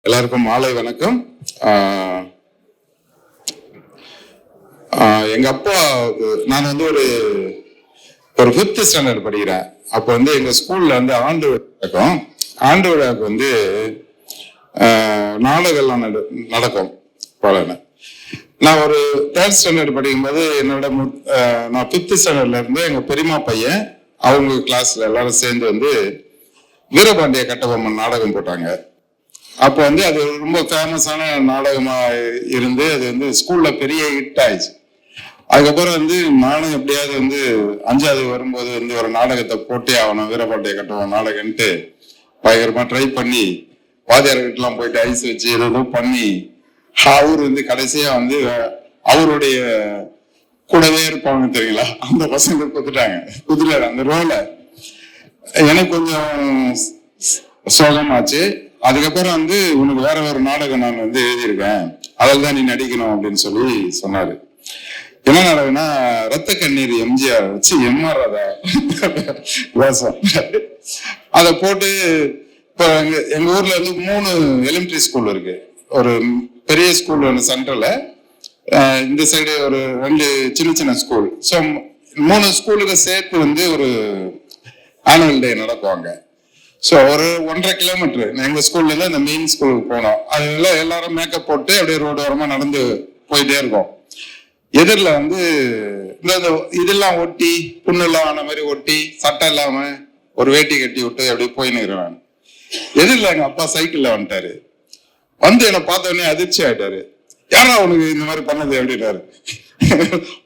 எல்லாருக்கும் மாலை வணக்கம். எங்க அப்பா, நான் வந்து ஒரு 5th ஸ்டாண்டர்ட் படிக்கிறேன். அப்போ வந்து எங்க ஸ்கூல்ல வந்து ஆண்டு விழாக்கும் ஆண்டு விழாவுக்கு வந்து நாடகம்லாம் நடக்கும் பலன. நான் ஒரு 3rd ஸ்டாண்டர்ட் படிக்கும்போது என்னோட நான் 5th ஸ்டாண்டர்ட்ல இருந்து எங்க பெரியமா பையன் அவங்க கிளாஸ்ல எல்லாரும் சேர்ந்து வந்து வீரபாண்டிய கட்டபொம்மன் நாடகம் போட்டாங்க. அப்போ வந்து அது ரொம்ப ஃபேமஸான நாடகமா இருந்து அது வந்து ஸ்கூல்ல பெரிய ஹிட் ஆயிடுச்சு. அதுக்கப்புறம் வந்து நானும் எப்படியாவது வந்து 5வது வரும்போது வந்து ஒரு நாடகத்தை போட்டே ஆகணும், வீரபாண்டிய கட்டபொம்மன் நாடகம்ட்டு பயங்கரமா ட்ரை பண்ணி வாத்தியார்கிட்டலாம் போயிட்டு ஐஸ் வச்சு ஏதோ பண்ணி அவர் வந்து கடைசியா வந்து அவருடைய கூடவே இருப்பாங்க தெரியுங்களா, அந்த பசங்க குதிரை அந்த ரோல எனக்கு கொஞ்சம் சோகமாச்சு. அதுக்கப்புறம் வந்து உனக்கு வேற ஒரு நாடகம் நான் வந்து எழுதியிருக்கேன், அதில் தான் நீ நடிக்கணும் அப்படின்னு சொல்லி சொன்னாரு. என்ன நாடகம்னா ரத்த கண்ணீர் எம்ஜிஆர் வச்சு எம்ஆர் ராதா வேஷம். அதை போட்டு இப்போ எங்க ஊர்ல வந்து 3 எலிமெண்டரி ஸ்கூல் இருக்கு. ஒரு பெரிய ஸ்கூல் ஒன்று சென்ட்ரல்ல, இந்த சைடு ஒரு 2 சின்ன சின்ன ஸ்கூல். ஸோ 3 ஸ்கூலுக்கு சேர்த்து வந்து ஒரு ஆனுவல் டே நடக்குவாங்க. ஸோ ஒரு 1.5 கிலோமீட்டர் எங்க ஸ்கூல்ல இருந்து அந்த மெயின் ஸ்கூலுக்கு போனோம். அதுல எல்லாரும் மேக்கப் போட்டு அப்படியே ரோடு ஓரமா நடந்து போயிட்டே இருக்கோம். எதிரில் வந்து இந்த இதெல்லாம் ஒட்டி புண்ணெல்லாம் ஆன மாதிரி ஒட்டி சட்டை இல்லாம ஒரு வேட்டி கட்டி விட்டு அப்படியே போயின்னு இருக்கிறேன். எதிரில் எங்க அப்பா சைக்கிள்ல வந்துட்டாரு. வந்து என்னை பார்த்தோடனே அதிர்ச்சி ஆயிட்டாரு. யாரா உனக்கு இந்த மாதிரி பண்ணது அப்படின்னாரு.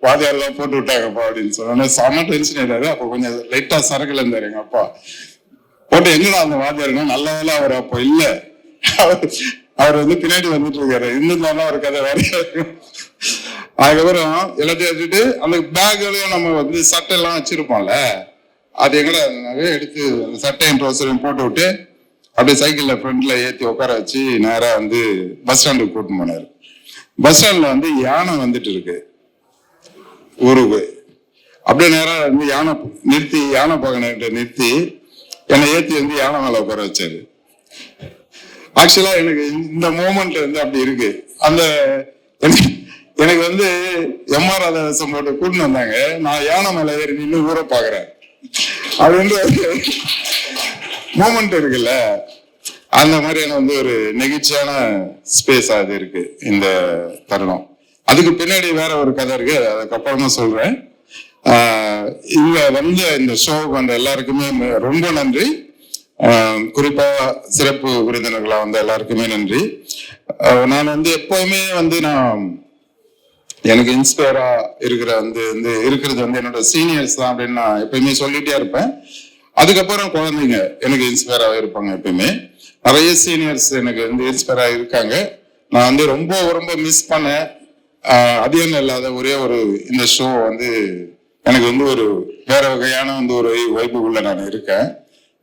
வாதியாரெல்லாம் போட்டு விட்டாங்கப்பா அப்படின்னு சொன்னோன்னே செம டென்ஷன் ஆயிட்டாரு. அப்போ கொஞ்சம் லைட்டா சரக்குல இருந்தாரு எங்க அப்பா. போட்டு எங்கடா அந்த வாத்தியாருன்னா நல்ல வேலை அவர் அப்போ இல்ல, அவர் வந்து பின்னாடி வந்துட்டு இருக்காரு. இன்னும் ஒரு கதை வேற. அதுக்கப்புறம் எல்லாத்தையும் எடுத்துட்டு அந்த பேக்கையும் நம்ம வந்து சட்டை எல்லாம் வச்சிருப்போம்ல, அது எங்கடா எடுத்து அந்த சட்டையும் ட்ரௌசரையும் போட்டு விட்டு அப்படியே சைக்கிள்ல ஃப்ரண்ட்ல ஏற்றி உட்கார வச்சு நேரா வந்து பஸ் ஸ்டாண்டுக்கு கூட்டிட்டு போனாரு. பஸ் ஸ்டாண்ட்ல வந்து யானை வந்துட்டு இருக்கு ஊருக்கு. அப்படியே நேரா வந்து யானை பகனிட்ட நிறுத்தி என்னை ஏற்றி வந்து யானை மேல உட்கார வச்சாரு. ஆக்சுவலா எனக்கு இந்த மூமெண்ட் வந்து அப்படி இருக்கு. அந்த எனக்கு வந்து எம்ஆர் ராதா வேஷம் போட்டு கூட்டின்னு வந்தாங்க, நான் யானை மேல ஏறி நின்று ஊரை பாக்குறேன். அது வந்து மூமெண்ட் இருக்குல்ல, அந்த மாதிரியான வந்து ஒரு நெகிழ்ச்சியான ஸ்பேஸ் அது இருக்கு இந்த தருணம். அதுக்கு பின்னாடி வேற ஒரு கதை இருக்கு, அதுக்கப்புறமா சொல்றேன். இங்க வந்து இந்த ஷோவுக்கு வந்த எல்லாருக்குமே ரொம்ப நன்றி. குறிப்பா சிறப்பு விருந்தினர்களா வந்த எல்லாருக்குமே நன்றி. நான் வந்து எப்பவுமே வந்து எனக்கு இன்ஸ்பயரா இருக்கிறது வந்து என்னோட சீனியர்ஸ் தான் அப்படின்னு நான் எப்பயுமே சொல்லிட்டே இருப்பேன். அதுக்கப்புறம் குழந்தைங்க எனக்கு இன்ஸ்பயராகவே இருப்பாங்க. எப்பயுமே நிறைய சீனியர்ஸ் எனக்கு வந்து இன்ஸ்பயரா இருக்காங்க. நான் வந்து ரொம்ப ரொம்ப மிஸ் பண்ணேன். அதிகம் இல்லாத ஒரே ஒரு இந்த ஷோ வந்து எனக்கு வந்து ஒரு வேற வகையான வந்து ஒரு வைப்புக்குள்ள நான் இருக்கேன்.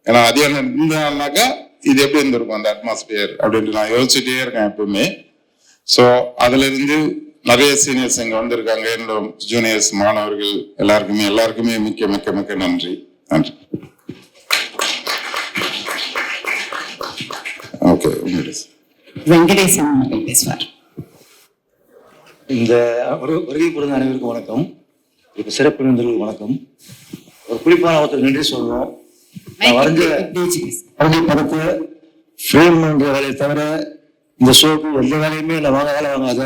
ஏன்னா அதிகம் இருந்தாக்கா இது எப்படி இருந்திருக்கும் அந்த அட்மாஸ்பியர் அப்படின்ட்டு நான் யோசிச்சுட்டே இருக்கேன் எப்பவுமே. ஸோ அதுல இருந்து நிறைய சீனியர்ஸ் இங்க வந்திருக்காங்க, என்னோட ஜூனியர்ஸ் மாணவர்கள் எல்லாருக்குமே மிக்க மிக்க மிக்க நன்றி. ஓகே, வெங்கடேசன் அவர்கள் பேசுவார். இந்த வருகை புரிந்த அனைவருக்கும் வணக்கம். இப்ப சிறப்பு விருந்தினர்களுக்கு வணக்கம். ஒரு குறிப்பான ஒருத்தர் நன்றி சொல்லணும். வரைஞ்ச படத்தை ஃப்ரேம் பண்ற வேலையை தவிர இந்த ஷோக்கு எந்த வேலையுமே இல்லை வேலை வாங்காத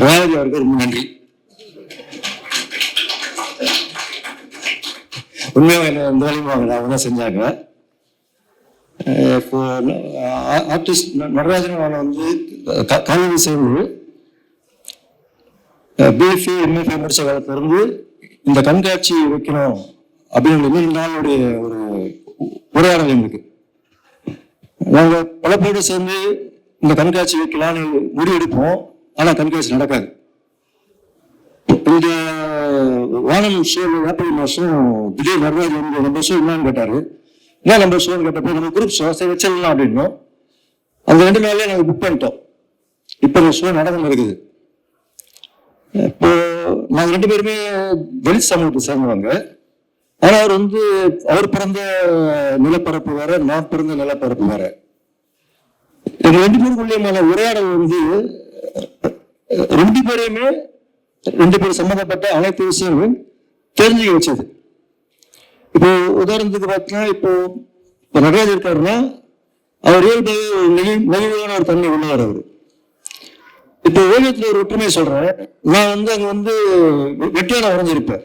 ராஜி அவருக்கு ரொம்ப நன்றி. உண்மையாக என்ன எந்த வேலையும் வாங்கல, அவங்க தான் செஞ்சாங்க. இப்போ ஆர்டிஸ்ட் நடராஜன் அவனை வந்து கல்வி சேர்ந்து பிஎஃப்ஏ எம்எஃப்ஏ முடிச்ச காலத்துல இருந்து இந்த கண்காட்சி வைக்கணும் அப்படின்னு நாளுடைய ஒரு உரையாடல் இருக்கு. நாங்க பல பேரோடு சேர்ந்து இந்த கண்காட்சி வைக்கலாம்னு முடிவெடுப்போம், ஆனா கண்காட்சி நடக்காது. இந்த வானம் ஷோ ஏப்ரல் மாசம் விஜய் நடராஜ் வந்து நம்ம ஷோ என்னன்னு கேட்டாரு. என்ன நம்ம ஷோன்னு கேட்டப்போ நம்ம குரூப் ஷோ சரி வச்சிடலாம் அப்படின்னோம். அந்த 2 நாள்லயே நாங்கள் புக் பண்ணிட்டோம். இப்போ இந்த ஷோ நடந்து இருக்குது. இப்போ நாங்கள் 2 பேருமே வெளி சமூகத்தை சேர்ந்தவங்க. ஆனா அவர் பிறந்த நிலப்பரப்பு வேற, நான் பிறந்த நிலப்பரப்பு வேற. எங்க 2 பேருக்குள்ளேயுமான உரையாடல் வந்து 2 பேரையுமே 2 பேர் சம்பந்தப்பட்ட அனைத்து விஷயங்களும் தெரிஞ்சுக்க வச்சது. இப்போ உதாரணத்துக்கு பார்த்தீங்கன்னா, இப்போ நடராஜர் இருக்காருன்னா அவர் இயல்பாகவே ஒரு நெகிழ்வான ஒரு தன்மை உள்ளவர் அவர். இப்போ ஓவியத்துல ஒரு ஒற்றுமை சொல்றேன். நான் வந்து அங்க வந்து வெட்டியான வரைஞ்சிருப்பேன்.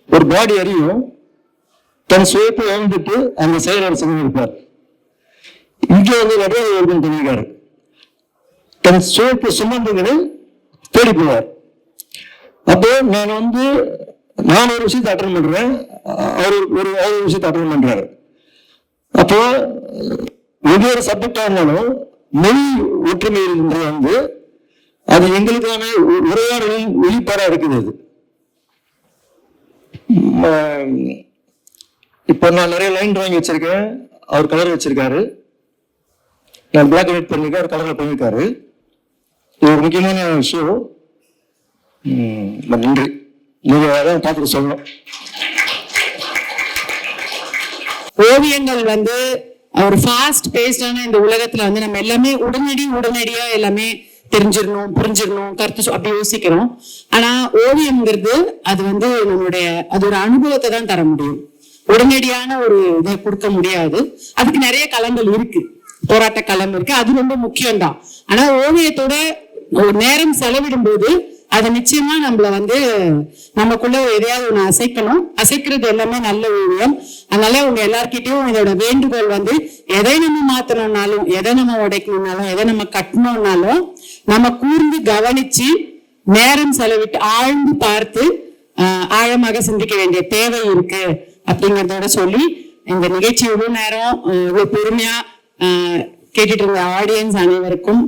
ஒரு பாடி அறியும் தன் சுயத்தை இழந்துட்டு அந்த செயலர் செஞ்சிருப்பார். இங்க வந்து நடராஜர் பண்ணிருக்காரு. தன் சுயத்தை சுமந்துகளை தேடி போவார். அப்போ நான் ஒரு விஷயத்தை அட்டன் பண்றேன், அவர் ஒரு விஷயத்தை அட்டன் பண்றாரு. அப்போ ஒவ்வொரு சப்ஜெக்டா இருந்தாலும் மொழி ஒற்றுமை இருக்கின்றது வந்து அது எங்களுக்கான உரையாடலின் வெளிப்பாடா இருக்குது. இப்போ நான் நிறைய லைன் டிராயிங் வச்சிருக்கேன், அவர் கலர் வச்சிருக்காரு. நான் பிளாக் அண்ட் ஒயிட் பண்ணிருக்கேன், அவர் கலர்ல பண்ணிருக்காரு. இது ஒரு முக்கியமான ஷோ. நன்றி. நீங்க அதான் பார்த்துட்டு சொல்லணும். ஓவியங்கள் வந்து ஒரு ஃபாஸ்ட் பேஸ்டான இந்த உலகத்துல வந்து நம்ம எல்லாமே உடனடியா எல்லாமே தெரிஞ்சிடணும், புரிஞ்சிடணும், கருத்து அப்படி யோசிக்கிறோம். ஆனா ஓவியம்ங்கிறது அது வந்து அது ஒரு அனுபவத்தை தான் தர முடியும். உடனடியான ஒரு இதை கொடுக்க முடியாது. அதுக்கு நிறைய களங்கள் இருக்கு, போராட்ட களம் இருக்கு, அது ரொம்ப முக்கியம்தான். ஆனா ஓவியத்தோட ஒரு நேரம் செலவிடும் போது அது நிச்சயமா நம்மள வந்து நமக்குள்ள எதையாவது ஒண்ணு அசைக்கணும். அசைக்கிறது எல்லாமே நல்ல ஓவியம். அதனால உங்க எல்லார்கிட்டயும் இதோட வேண்டுகோள் வந்து எதை நம்ம மாத்தணும்னாலும், எதை நம்ம உடைக்கணும்னாலும், எதை நம்ம கட்டணும்னாலும் நம்ம கூர்ந்து கவனிச்சு நேரம் செலவிட்டு ஆழ்ந்து பார்த்து ஆழமாக சிந்திக்க வேண்டிய தேவை இருக்கு அப்படிங்கறதோட சொல்லி இந்த நிகழ்ச்சி இவ்வளவு நேரம் இவ்வளவு பொறுமையா கேட்டுட்டு இருந்த ஆடியன்ஸ் அனைவருக்கும்